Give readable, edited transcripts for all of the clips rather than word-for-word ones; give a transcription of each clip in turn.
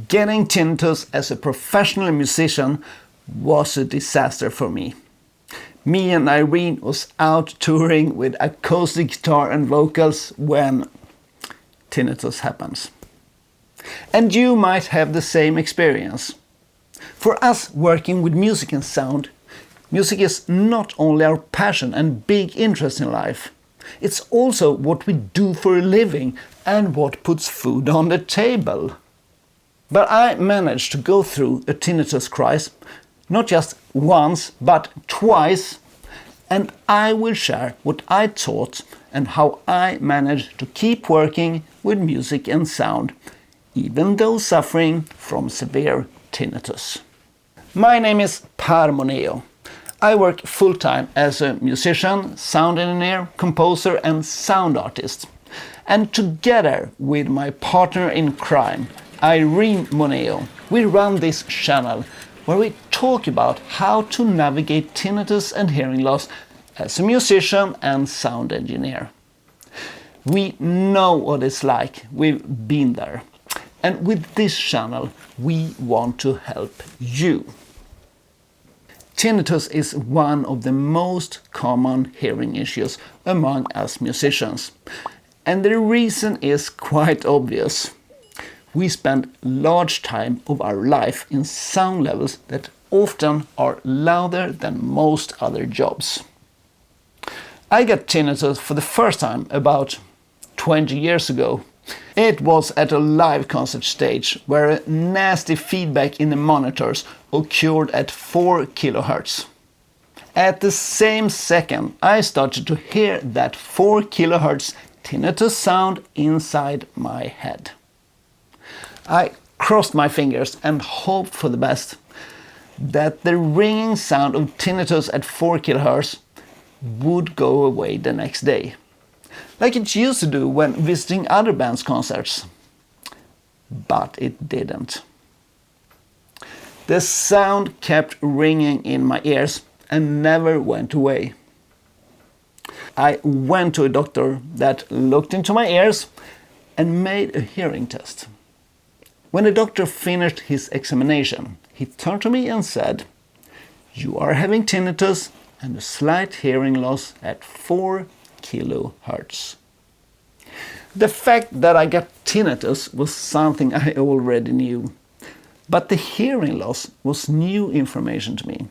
Getting tinnitus as a professional musician was a disaster for me. Me and Irene was out touring with acoustic guitar and vocals when tinnitus happens. And you might have the same experience. For us working with music and sound, music is not only our passion and big interest in life, it's also what we do for a living and what puts food on the table. But I managed to go through a tinnitus crisis, not just once, but twice, and I will share what I taught and how I managed to keep working with music and sound, even though suffering from severe tinnitus. My name is Per Moneo. I work full-time as a musician, sound engineer, composer and sound artist. And together with my partner in crime, Irene Moneo, we run this channel where we talk about how to navigate tinnitus and hearing loss as a musician and sound engineer. We know what it's like, we've been there. And with this channel, we want to help you. Tinnitus is one of the most common hearing issues among us musicians. And the reason is quite obvious. We spend large time of our life in sound levels that often are louder than most other jobs. I got tinnitus for the first time about 20 years ago. It was at a live concert stage where a nasty feedback in the monitors occurred at 4 kHz. At the same second, I started to hear that 4 kHz tinnitus sound inside my head. I crossed my fingers and hoped for the best, that the ringing sound of tinnitus at 4 kHz would go away the next day, like it used to do when visiting other bands' concerts. But it didn't. The sound kept ringing in my ears and never went away. I went to a doctor that looked into my ears and made a hearing test. When the doctor finished his examination, he turned to me and said, "You are having tinnitus and a slight hearing loss at 4 kHz. The fact that I got tinnitus was something I already knew, but the hearing loss was new information to me.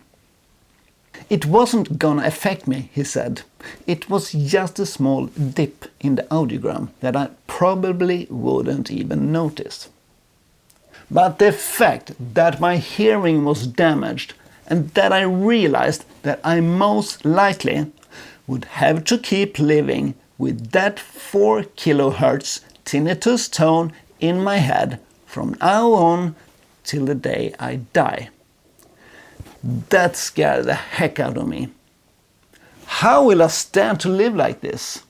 It wasn't gonna affect me, he said. It was just a small dip in the audiogram that I probably wouldn't even notice. But the fact that my hearing was damaged and that I realized that I most likely would have to keep living with that 4 kHz tinnitus tone in my head from now on till the day I die. That scared the heck out of me. How will I stand to live like this?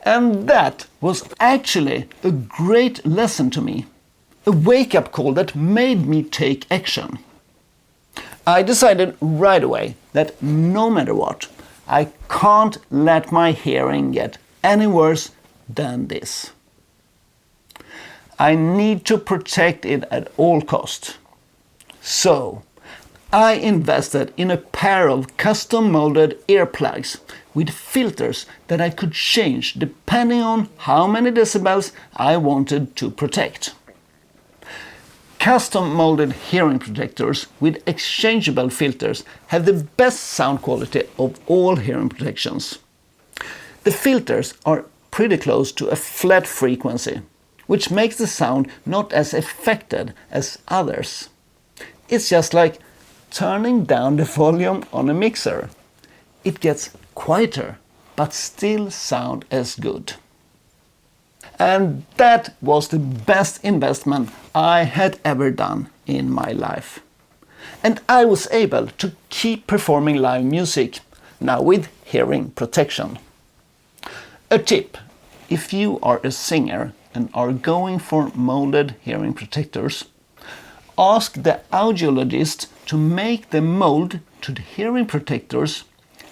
And that was actually a great lesson to me, a wake-up call that made me take action. I decided right away that no matter what, I can't let my hearing get any worse than this. I need to protect it at all costs. So, I invested in a pair of custom-molded earplugs with filters that I could change depending on how many decibels I wanted to protect. Custom-molded hearing protectors with exchangeable filters have the best sound quality of all hearing protections. The filters are pretty close to a flat frequency, which makes the sound not as affected as others. It's just like turning down the volume on a mixer. It gets quieter, but still sound as good. And that was the best investment I had ever done in my life. And I was able to keep performing live music, now with hearing protection. A tip: if you are a singer and are going for molded hearing protectors, ask the audiologist to make the mold to the hearing protectors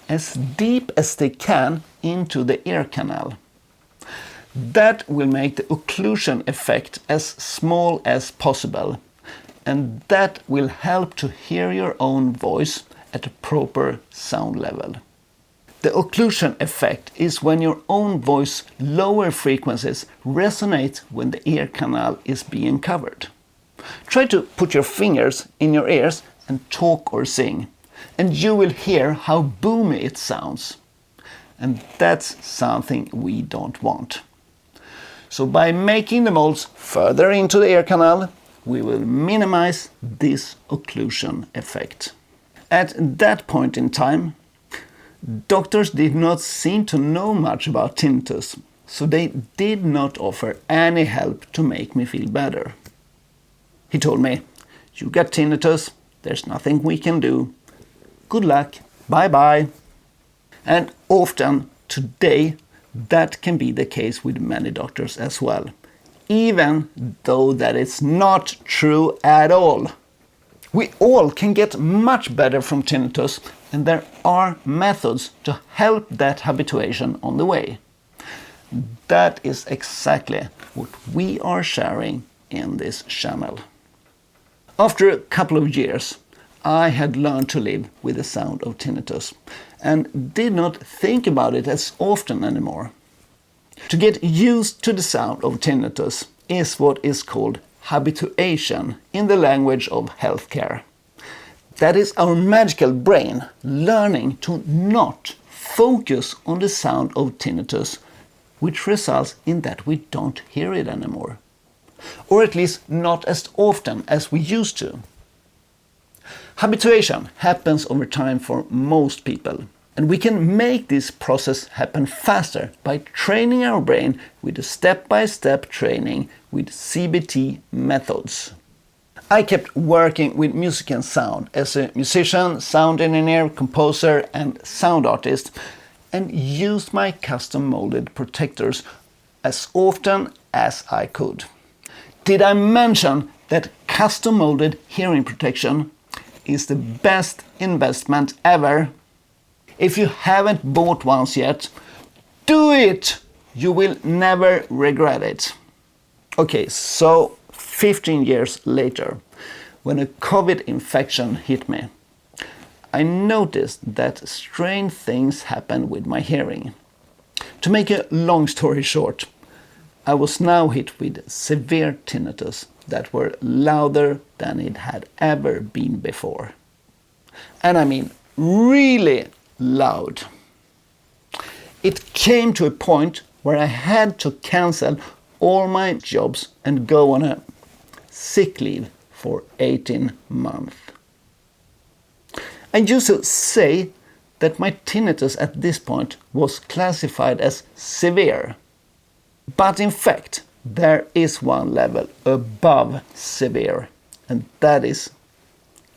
as deep as they can into the ear canal. That will make the occlusion effect as small as possible, and that will help to hear your own voice at a proper sound level. The occlusion effect is when your own voice lower frequencies resonate when the ear canal is being covered. Try to put your fingers in your ears and talk or sing, and you will hear how boomy it sounds. And that's something we don't want. So by making the molds further into the ear canal, we will minimize this occlusion effect. At that point in time, doctors did not seem to know much about tinnitus, so they did not offer any help to make me feel better. He told me, "You got tinnitus, there's nothing we can do. Good luck, bye-bye." And often today, that can be the case with many doctors as well, even though that is not true at all. We all can get much better from tinnitus, and there are methods to help that habituation on the way. That is exactly what we are sharing in this channel. After a couple of years, I had learned to live with the sound of tinnitus and did not think about it as often anymore. To get used to the sound of tinnitus is what is called habituation in the language of healthcare. That is our magical brain learning to not focus on the sound of tinnitus, which results in that we don't hear it anymore. Or at least not as often as we used to. Habituation happens over time for most people, and we can make this process happen faster by training our brain with a step-by-step training with CBT methods. I kept working with music and sound as a musician, sound engineer, composer, and sound artist, and used my custom-molded protectors as often as I could. Did I mention that custom-molded hearing protection is the best investment ever? If you haven't bought ones yet, do it! You will never regret it. Okay, so 15 years later, when a COVID infection hit me, I noticed that strange things happened with my hearing. To make a long story short, I was now hit with severe tinnitus that were louder than it had ever been before. And I mean really loud. It came to a point where I had to cancel all my jobs and go on a sick leave for 18 months. I used to say that my tinnitus at this point was classified as severe. But in fact, there is one level above severe, and that is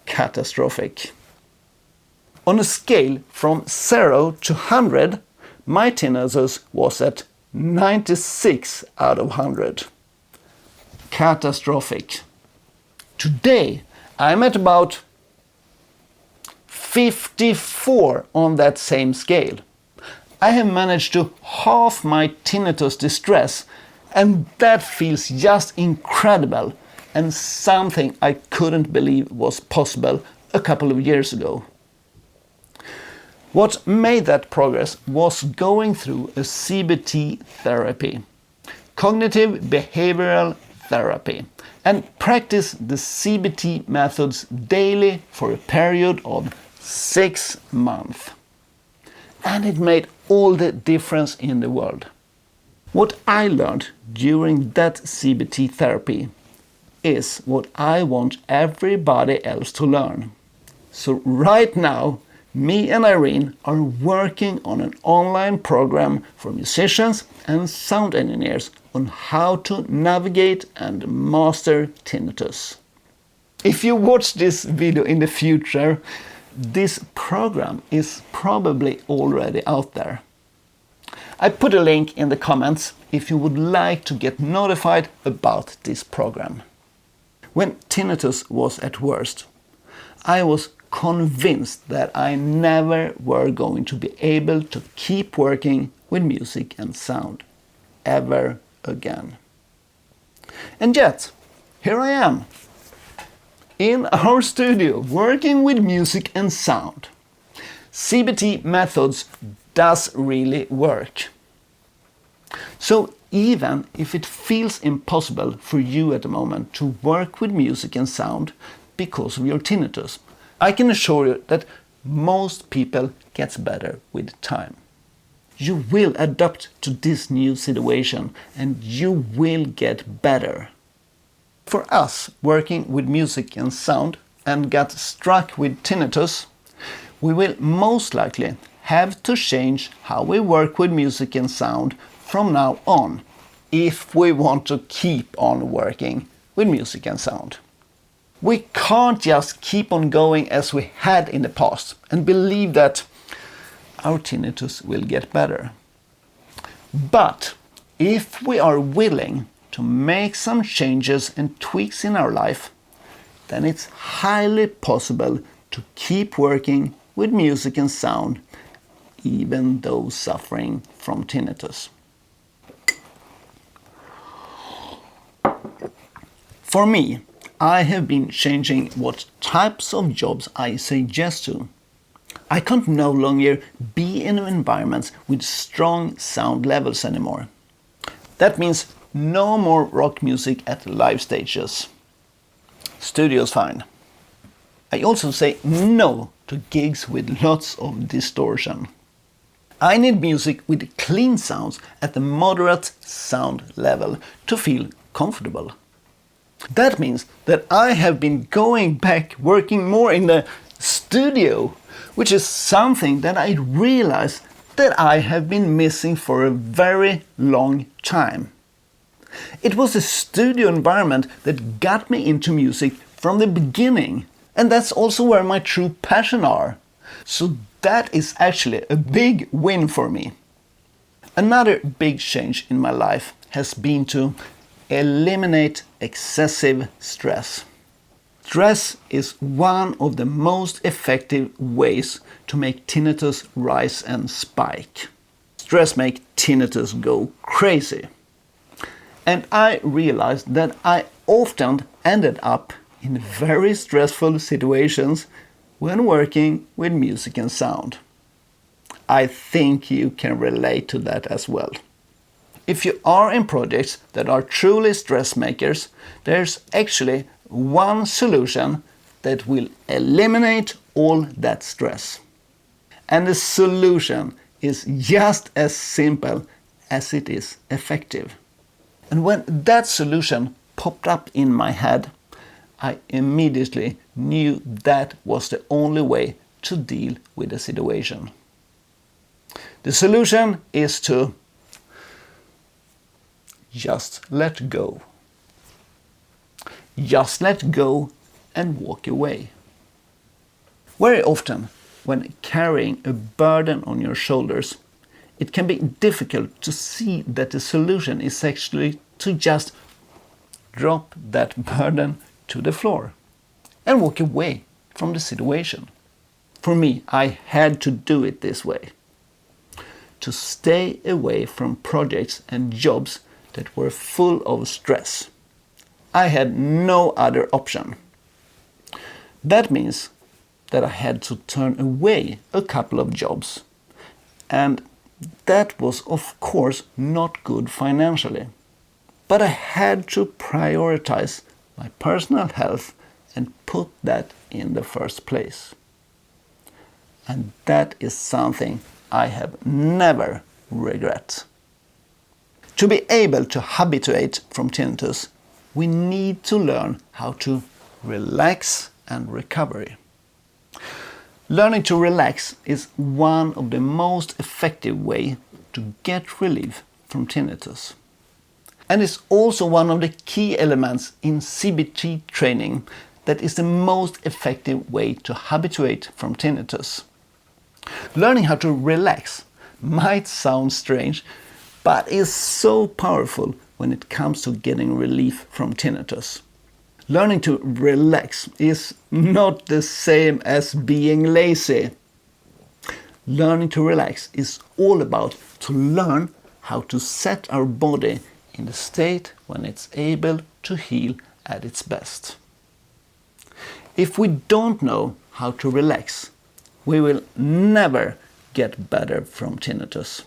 catastrophic. On a scale from 0 to 100, my tinnitus was at 96 out of 100. Catastrophic. Today, I'm at about 54 on that same scale. I have managed to halve my tinnitus distress, and that feels just incredible and something I couldn't believe was possible a couple of years ago. What made that progress was going through a CBT therapy, cognitive behavioral therapy, and practice the CBT methods daily for a period of 6 months. And it made all the difference in the world. What I learned during that CBT therapy is what I want everybody else to learn. So right now, me and Irene are working on an online program for musicians and sound engineers on how to navigate and master tinnitus. If you watch this video in the future, this program is probably already out there. I put a link in the comments if you would like to get notified about this program. When tinnitus was at worst, I was convinced that I never were going to be able to keep working with music and sound. ever again. And yet, here I am, in our studio, working with music and sound. CBT methods does really work. So even if it feels impossible for you at the moment to work with music and sound because of your tinnitus, I can assure you that most people get better with time. You will adapt to this new situation and you will get better. For us working with music and sound and got struck with tinnitus, we will most likely have to change how we work with music and sound from now on if we want to keep on working with music and sound. We can't just keep on going as we had in the past and believe that our tinnitus will get better. But if we are willing to make some changes and tweaks in our life, then it's highly possible to keep working with music and sound even though suffering from tinnitus. For me, I have been changing what types of jobs I say yes to. I can't no longer be in environments with strong sound levels anymore. That means no more rock music at live stages. Studio's fine. I also say no to gigs with lots of distortion. I need music with clean sounds at the moderate sound level to feel comfortable. That means that I have been going back working more in the studio, which is something that I realize that I have been missing for a very long time. It was the studio environment that got me into music from the beginning, and that's also where my true passion are. So that is actually a big win for me. Another big change in my life has been to eliminate excessive stress. Stress is one of the most effective ways to make tinnitus rise and spike. Stress makes tinnitus go crazy. And I realized that I often ended up in very stressful situations when working with music and sound. I think you can relate to that as well. If you are in projects that are truly stress makers, there's actually one solution that will eliminate all that stress. And the solution is just as simple as it is effective. And when that solution popped up in my head, I immediately knew that was the only way to deal with the situation. The solution is to just let go. Just let go and walk away. Very often, when carrying a burden on your shoulders, it can be difficult to see that the solution is actually to just drop that burden to the floor and walk away from the situation. For me, I had to do it this way. To stay away from projects and jobs that were full of stress. I had no other option. That means that I had to turn away a couple of jobs. And that was of course not good financially. But I had to prioritize my personal health and put that in the first place. And that is something I have never regret. To be able to habituate from tinnitus, we need to learn how to relax and recover. Learning to relax is one of the most effective ways to get relief from tinnitus. And it's also one of the key elements in CBT training that is the most effective way to habituate from tinnitus. Learning how to relax might sound strange, but is so powerful when it comes to getting relief from tinnitus. Learning to relax is not the same as being lazy. Learning to relax is all about to learn how to set our body in the state when it's able to heal at its best. If we don't know how to relax, we will never get better from tinnitus.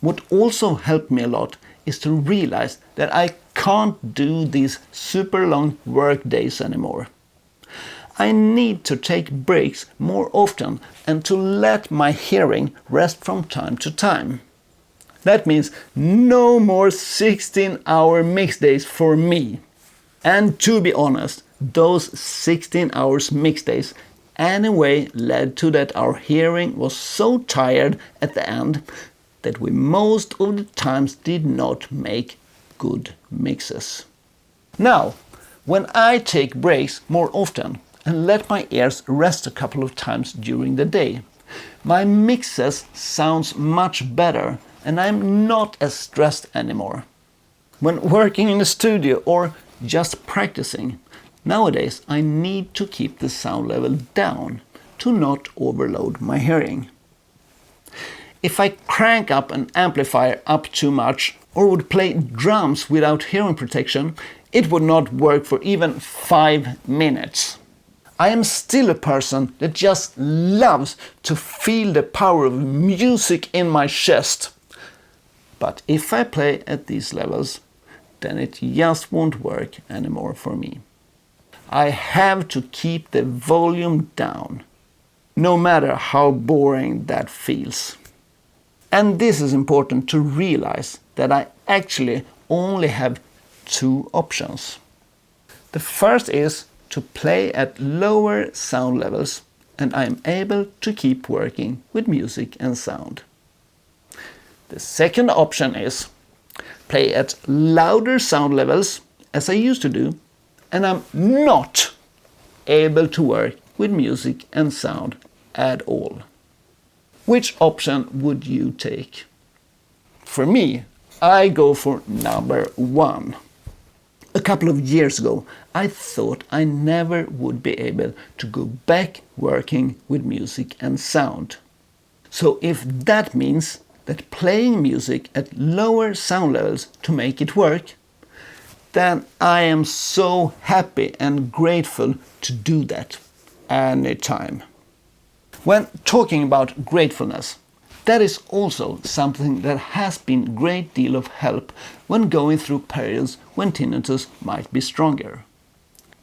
What also helped me a lot is to realize that I can't do these super long work days anymore. I need to take breaks more often and to let my hearing rest from time to time. That means no more 16-hour mix days for me. And to be honest, those 16 hours mix days anyway led to that our hearing was so tired at the end that we most of the times did not make good mixes. Now, when I take breaks more often and let my ears rest a couple of times during the day, my mixes sounds much better and I'm not as stressed anymore. When working in the studio or just practicing, nowadays I need to keep the sound level down to not overload my hearing. If I crank up an amplifier up too much or would play drums without hearing protection, it would not work for even 5 minutes. I am still a person that just loves to feel the power of music in my chest. But if I play at these levels, then it just won't work anymore for me. I have to keep the volume down, no matter how boring that feels. And this is important to realize that I actually only have 2 options. The first is to play at lower sound levels, and I am able to keep working with music and sound. The second option is play at louder sound levels, as I used to do, and I'm not able to work with music and sound at all. Which option would you take? For me, I go for number 1. A couple of years ago, I thought I never would be able to go back working with music and sound. So if that means that playing music at lower sound levels to make it work, then I am so happy and grateful to do that anytime. When talking about gratefulness, that is also something that has been a great deal of help when going through periods when tinnitus might be stronger.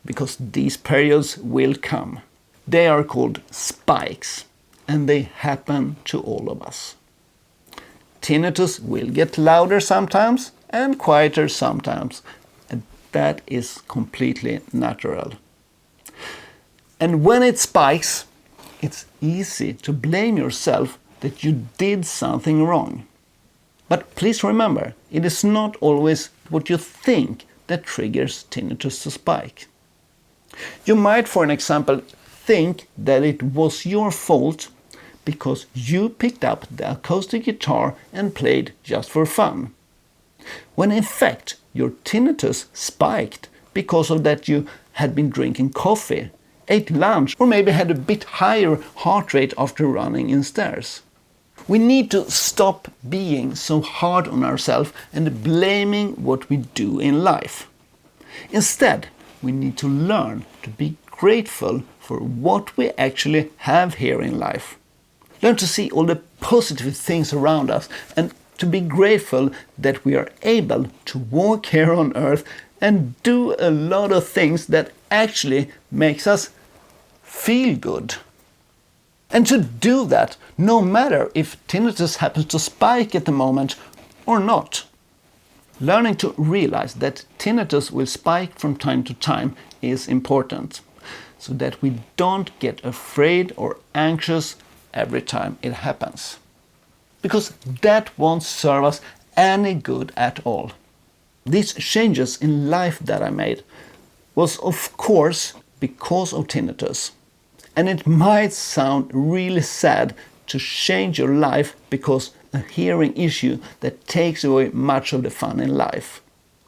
Because these periods will come. They are called spikes, and they happen to all of us. Tinnitus will get louder sometimes and quieter sometimes, and that is completely natural. And when it spikes, it's easy to blame yourself that you did something wrong. But please remember, it is not always what you think that triggers tinnitus to spike. You might, for an example, think that it was your fault because you picked up the acoustic guitar and played just for fun, when in fact your tinnitus spiked because of that you had been drinking coffee, ate lunch, or maybe had a bit higher heart rate after running in stairs. We need to stop being so hard on ourselves and blaming what we do in life. Instead, we need to learn to be grateful for what we actually have here in life. Learn to see all the positive things around us and to be grateful that we are able to walk here on earth and do a lot of things that actually makes us feel good. And to do that, no matter if tinnitus happens to spike at the moment or not. Learning to realize that tinnitus will spike from time to time is important, so that we don't get afraid or anxious every time it happens. Because that won't serve us any good at all. These changes in life that I made was of course because of tinnitus. And it might sound really sad to change your life because a hearing issue that takes away much of the fun in life.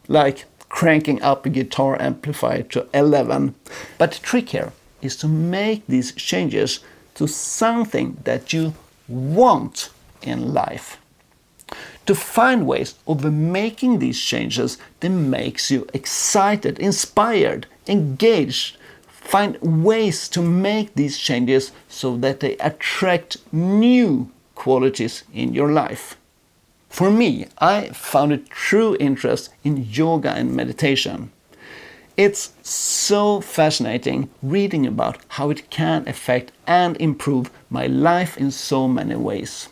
Like cranking up a guitar amplifier to 11. But the trick here is to make these changes to something that you want in life. To find ways of making these changes that makes you excited, inspired, engaged. Find ways to make these changes so that they attract new qualities in your life. For me, I found a true interest in yoga and meditation. It's so fascinating reading about how it can affect and improve my life in so many ways.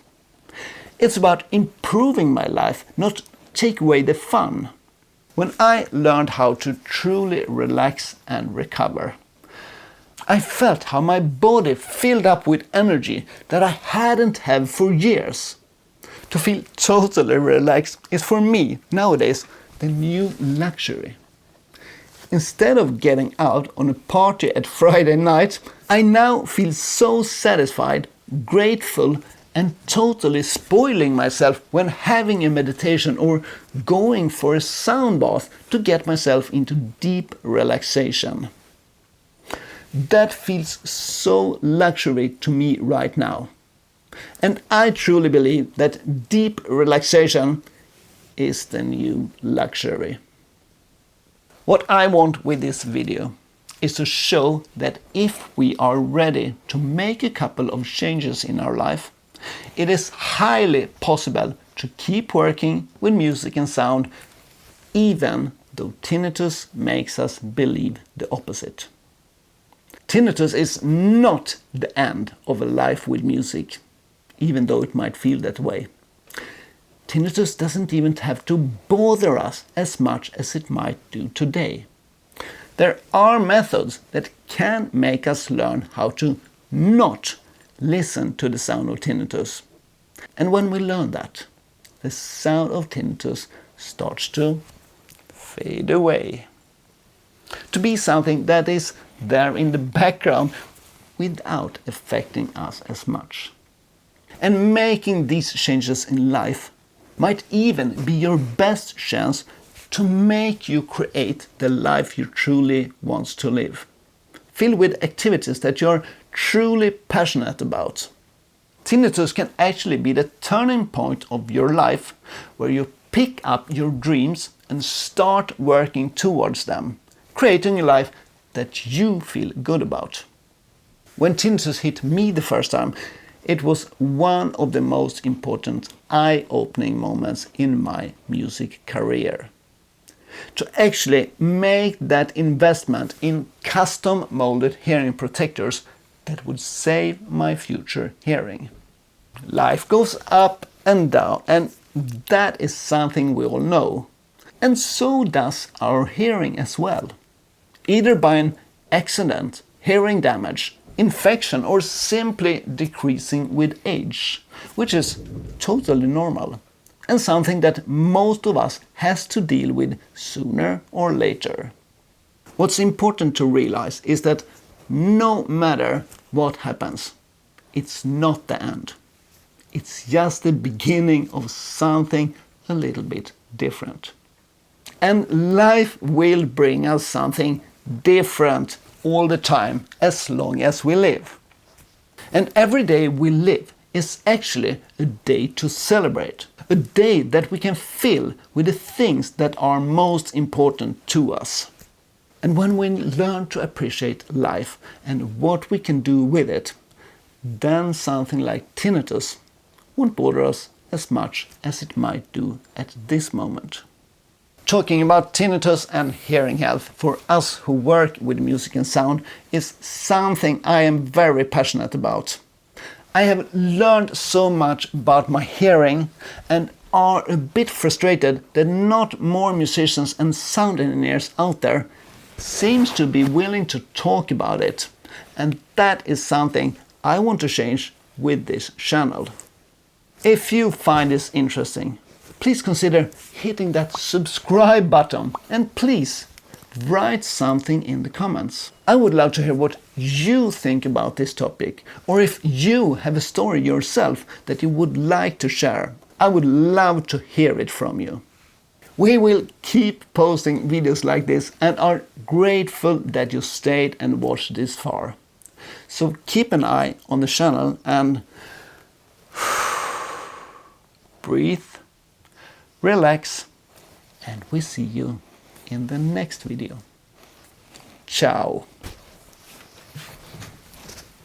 It's about improving my life, not take away the fun. When I learned how to truly relax and recover, I felt how my body filled up with energy that I hadn't had for years. To feel totally relaxed is for me nowadays the new luxury. Instead of getting out on a party at Friday night, I now feel so satisfied, grateful, and totally spoiling myself when having a meditation or going for a sound bath to get myself into deep relaxation. That feels so luxury to me right now. And I truly believe that deep relaxation is the new luxury. What I want with this video is to show that if we are ready to make a couple of changes in our life, it is highly possible to keep working with music and sound, even though tinnitus makes us believe the opposite. Tinnitus is not the end of a life with music, even though it might feel that way. Tinnitus doesn't even have to bother us as much as it might do today. There are methods that can make us learn how to not listen to the sound of tinnitus. And when we learn that, the sound of tinnitus starts to fade away. To be something that is there in the background without affecting us as much. And making these changes in life might even be your best chance to make you create the life you truly want to live. Filled with activities that you're truly passionate about. Tinnitus can actually be the turning point of your life where you pick up your dreams and start working towards them, creating a life that you feel good about. When tinnitus hit me the first time, it was one of the most important eye-opening moments in my music career. To actually make that investment in custom-molded hearing protectors that would save my future hearing. Life goes up and down, and that is something we all know. And so does our hearing as well. Either by an accident, hearing damage, infection, or simply decreasing with age, which is totally normal and something that most of us has to deal with sooner or later. What's important to realize is that no matter what happens, it's not the end. It's just the beginning of something a little bit different. And life will bring us something different all the time as long as we live. And every day we live is actually a day to celebrate, a day that we can fill with the things that are most important to us. And when we learn to appreciate life and what we can do with it, then something like tinnitus won't bother us as much as it might do at this moment. Talking about tinnitus and hearing health for us who work with music and sound is something I am very passionate about. I have learned so much about my hearing and are a bit frustrated that not more musicians and sound engineers out there seems to be willing to talk about it. And that is something I want to change with this channel. If you find this interesting, please consider hitting that subscribe button and please write something in the comments. I would love to hear what you think about this topic, or if you have a story yourself that you would like to share. I would love to hear it from you. We will keep posting videos like this and are grateful that you stayed and watched this far. So keep an eye on the channel and breathe relax, and we see you in the next video. Ciao!